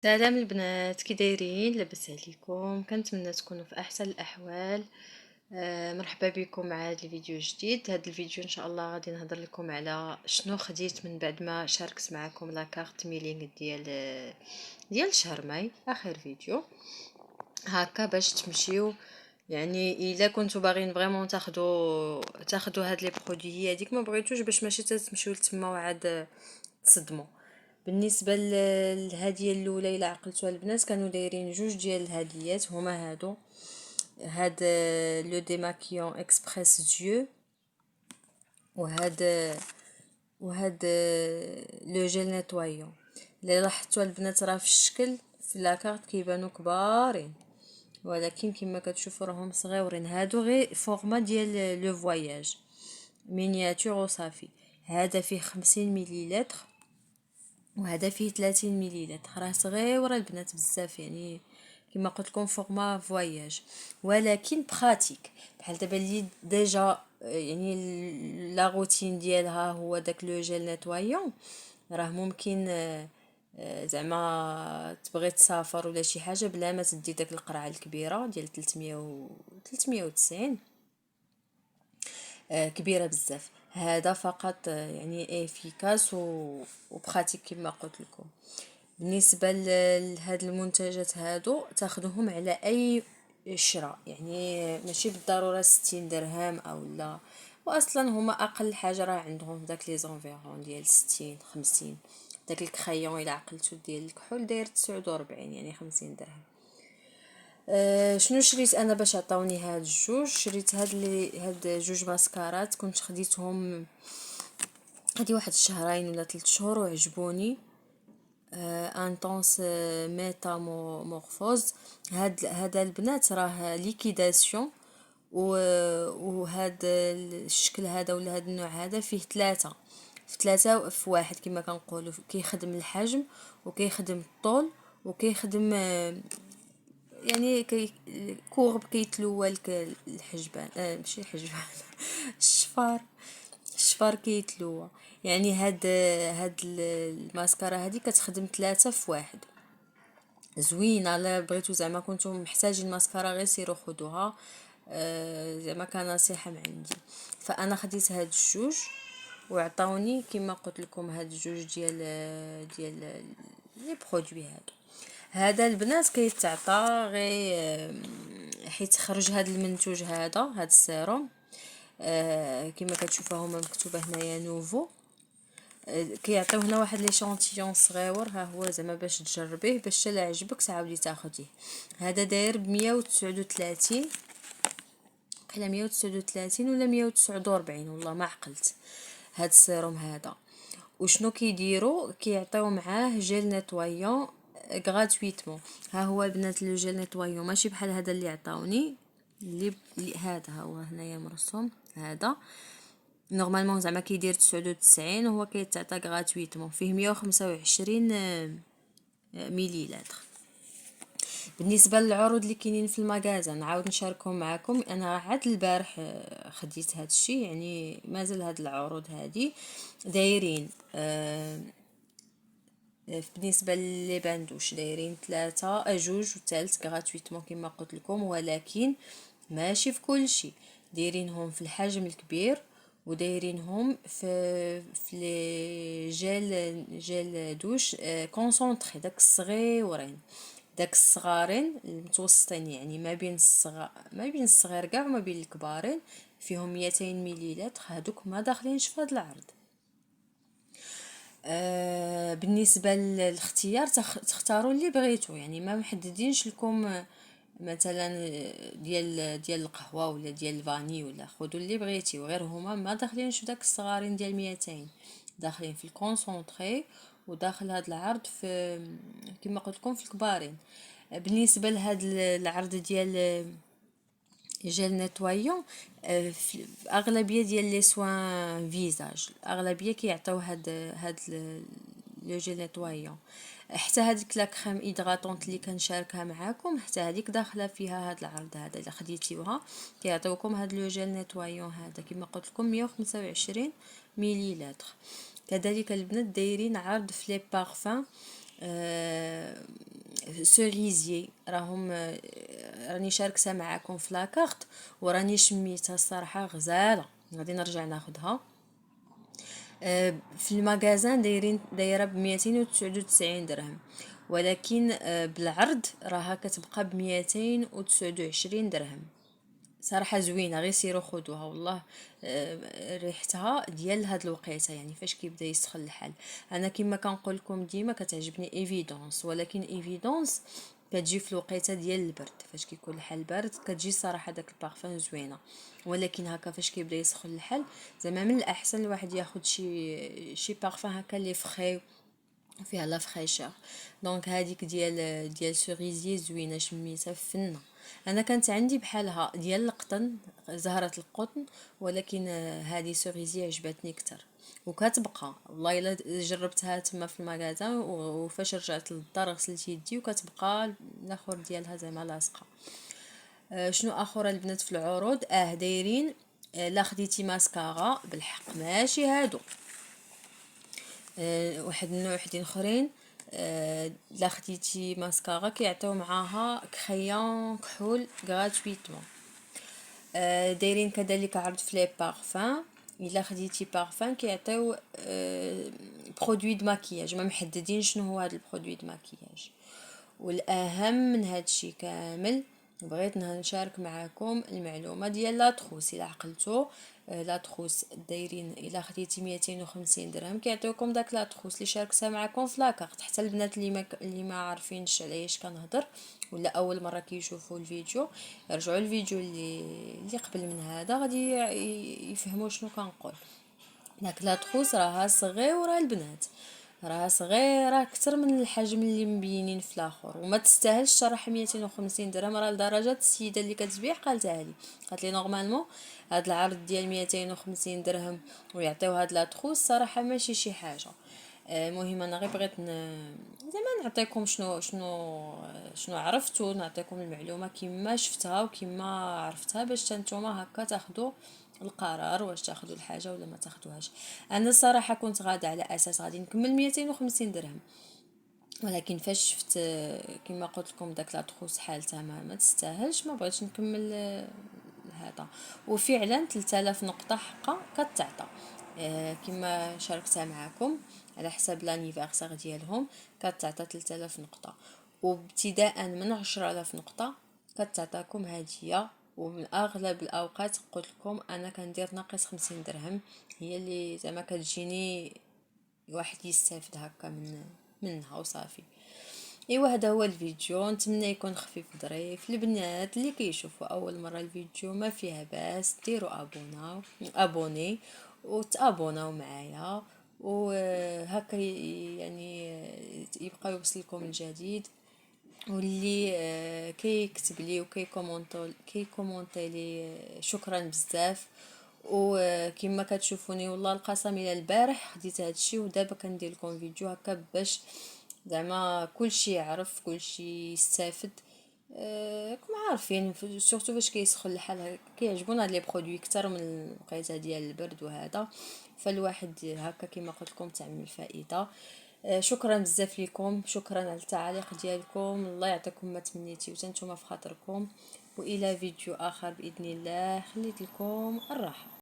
سلام البنات، كي دايرين؟ لاباس عليكم؟ كنتمنى تكونوا في احسن الاحوال. مرحبا بكم مع هذا الفيديو جديد. هذا الفيديو ان شاء الله غادي نهضر لكم على شنو خديت من بعد ما شاركت معكم لاكارت ميلينغ ديال شهر ماي، اخر فيديو هكا باش تمشيو. يعني الا كنتو باغيين فريمون تاخدو هاد لي برودوي هذيك، ما بغيتوش باش ماشي تمشيو لتما وعاد تصدموا. بالنسبه للهديه الاولى الا عقلتوها البنات، كانوا دايرين جوج ديال الهديات، هما هاد لو ديماكيون اكسبريس ديو، وهاد وهاد لو جيل نيتوايون. اللي لاحظتوا البنات راه في الشكل في لاكارت كيبانوا كبارين، ولكن كما كتشوفوا راهم صغيورين. هادو غير فورما ديال لو فواياج مينياتور وصافي. هذا فيه 50 مليلتر وهذا فيه 30 مليلتر، راه صغيره البنات بزاف، يعني كما قلت لكم فورما فواياج، ولكن براتيك. بحال دابا اللي ديجا يعني لا روتين ديالها هو داك لو جيل نيتوايون، راه ممكن زعما تبغي تسافر ولا شي حاجه بلا ما تدي داك القرعه الكبيره ديال 390. كبيره بزاف. هذا فقط يعني افيكاس وبراتيك كما قلت لكم. بالنسبه لهاد المنتجات هادو تاخذوهم على اي شراء، يعني ماشي بالضروره 60 درهم او لا، واصلا هما اقل حاجه راه عندهم داك لي زونفيرون ديال 60 50. داك الكريون الى عقلتو ديال الكحول داير 49، يعني 50 درهم. شنو شريت انا باش عطاوني هاد الجوج؟ شريت هاد جوج ماسكارات، كنت خديتهم هادي واحد الشهرين ولا 3 شهور وعجبوني. انطونس ميتا مورفوز. هذا البنات راه ليكيداسيون، وهذا الشكل هذا ولا هذا النوع هذا فيه ثلاثة في واحد كما كنقولوا، كيخدم الحجم وكيخدم الطول وكيخدم يعني كورب كيتلوى لك الحجبان، ماشي الحجبان الشفار. الشفار كيتلوى. يعني هاد الماسكارا هادي كتخدم ثلاثة في واحد. زوينه، لا بغيتو زعما كنتم محتاجين ماسكارا غير سيرو خدوها. زعما كنصيحه من عندي. فانا خديت هاد الجوج وعطاوني كما قلت لكم هاد الجوج ديال لي برودوي هادو. هذا البنات كيتعطى غير حيت خرج هذا المنتوج هذا السيروم. كما كتشوفوا هما مكتوبه هنايا نوفو. كيعطيو هنا واحد لي شونتيون صغيور، ها هو زعما باش تجربيه، باش الا عجبك تعاودي تاخديه. هذا داير ب 139، قيلا 139 ولا 149، والله ما عقلت. هاد السيروم هذا وشنو كيديروا؟ كيعطيو معاه جيل نيتوايون غراتويتمون. ها هو البنات لو جيل نيتوايون ماشي بحال هذا اللي عطاوني، اللي هذا هو هنايا مرسوم. هذا نورمالمون زعما كيدير 99، وهو كيتعطى غراتويتمون، فيه 125 مليلتر. بالنسبه للعروض اللي كاينين في المغازه نعاود نشاركهم معكم. انا عاد البارح خديت هذا الشيء، يعني مازال هاد العروض هادي دايرين. بالنسبه لي باندوش دايرين ثلاثة جوج وثالث غراتويتمون كما قلت لكم، ولكن ماشي في كل شيء. دايرينهم في الحجم الكبير ودايرينهم في لي جيل دوش كونسونطري، داك الصغيورين، داك الصغارين المتوسطين، يعني ما بين الصغير كاع وما بين الكبارين، فيهم 200 مليلتر. هادوك ما داخلينش في هذا العرض. بالنسبه للاختيار تختاروا اللي بغيتو، يعني ما محددينش لكم مثلا ديال القهوه ولا ديال الفاني، ولا خذوا اللي بغيتي، وغير هما ما داخلينش في داك الصغارين ديال 200، داخلين في الكونسونطري، وداخل هذا العرض في كما قلت لكم في الكبارين. بالنسبه لهذا العرض ديال جيل نيتوايون، في اغلبيه ديال لي سوان فيزاج اغلبيه كيعطيو هاد لو جيل نيتوايون. حتى هذيك لا كريم هيدراتونط اللي كنشاركها معاكم، حتى هذيك داخله فيها هاد العرض هذا. الا خديتيوها كيعطيوكم هاد لو جيل نيتوايون هذا كما قلت لكم 125 مليلتر. كذلك البنات دايرين عرض في لي بارفان. سوريزي راهم راني شاركتها معاكم في لاكارت وراني شميتها الصراحه غزاله. غادي نرجع ناخدها. في المغازان دايره ب 299 درهم، ولكن بالعرض راها كتبقى ب 229 درهم. صراحه زوينه، غير سيروا خذوها والله. ريحتها ديال هاد الوقيته، يعني فاش كيبدا يسخن الحال. انا كما كنقول لكم ديما كتعجبني ايفيدونس، ولكن ايفيدونس كتجي في الوقيته ديال البرد، فاش كيكون الحال بارد كتجي صراحه داك البارفان زوينه. ولكن هكا فاش كيبدا يسخن الحال، زعما من الاحسن الواحد ياخذ شي بارفان هكا لي فري فيها لا فريشور. دونك هذيك ديال سوريزي زوينه، شميتها فنه. انا كانت عندي بحالها ديال القطن، زهره القطن، ولكن هذه سوريزي عجبتني اكثر وكتبقى. والله الا جربتها تما في المغازان وفاش رجعت للدار غسلت يدي وكتبقى الاخر ديالها زعما لاصقه. شنو اخر البنات في العروض؟ دايرين لا خديتي ماسكارا بالحق ماشي هادو، واحد النوع وحدين اخرين. لا خديتي ماسكارا كيعطيو معاها كخيون كحول غراتويتمون. دايرين كذلك عرض في لي بارفان، الا خديتي بارفان كيعطيو برودوي د ماكياج، ما محددين شنو هو هذا البرودوي د ماكياج. والاهم من هادشي كامل بغيت نشارك معكم المعلومه ديال لا تروس. الا عقلتو لا تروس دايرين الا خديتي 250 درهم كيعطيوكم داك لا تروس اللي شاركتها معكم في لاكارت. حتى البنات اللي ما عارفينش على ايش كنهضر ولا اول مره كيشوفوا الفيديو، يرجعوا الفيديو اللي قبل من هذا غادي يفهموا شنو كنقول. داك لا تروس راها صغيره البنات، راها صغيره اكثر من الحجم اللي مبينين في الاخر، وما تستاهلش صراحه 250 درهم. راه لدرجه السيده اللي كتبيع قالتها لي، قالت لي نورمالمون هذا العرض ديال 250 درهم ويعطيو هاد لا تروس صراحه ماشي شي حاجه. المهم انا غير بغيت زعما نعطيكم شنو عرفت، ونعطيكم المعلومه كما شفتها وكما عرفتها، باش نتوما هكا تاخذوا القرار واش تاخذوا الحاجه ولا ما تاخذوهاش. انا الصراحه كنت غاده على اساس غادي نكمل 250 درهم، ولكن فاش شفت كما قلت لكم داك لا تروس حالتها ما تستاهلش، ما بغيتش نكمل هذا. وفعلا 3000 نقطه حقا كتعطى. كما شاركتها معكم على حساب لانيفرسير ديالهم كتعطى 3000 نقطه، وابتداء من 10000 نقطه كتعطاكم هديه. ومن اغلب الاوقات قلت لكم انا كندير ناقص 50 درهم، هي اللي زعما كتجيني واحد يستافد هكا منها وصافي. ايوا هذا هو الفيديو، نتمنى يكون خفيف ظريف. البنات اللي كيشوفوا اول مره الفيديو ما فيها باس ديروا ابوني وتابوناو معايا، وهكا يعني يبقى يوصلكم الجديد. واللي كيكتب لي كيكومونطي لي شكرا بزاف. وكما كتشوفوني والله القسم الى البارح خديت هادشي ودابا كندير لكم فيديو هكا باش زعما كلشي يعرف كلشي يستافد. راكم عارفين سورتو فاش كيسخن الحال كيعجبونا هاد لي برودوي اكثر من الوقيته ديال البرد وهذا، فالواحد هكا كما قلت لكم تعمل فائده. شكرا بزاف لكم، شكرا على التعاليق ديالكم، الله يعطيكم ما تمنيتي وانتم في خاطركم. والى فيديو اخر باذن الله، خليت لكم الراحه.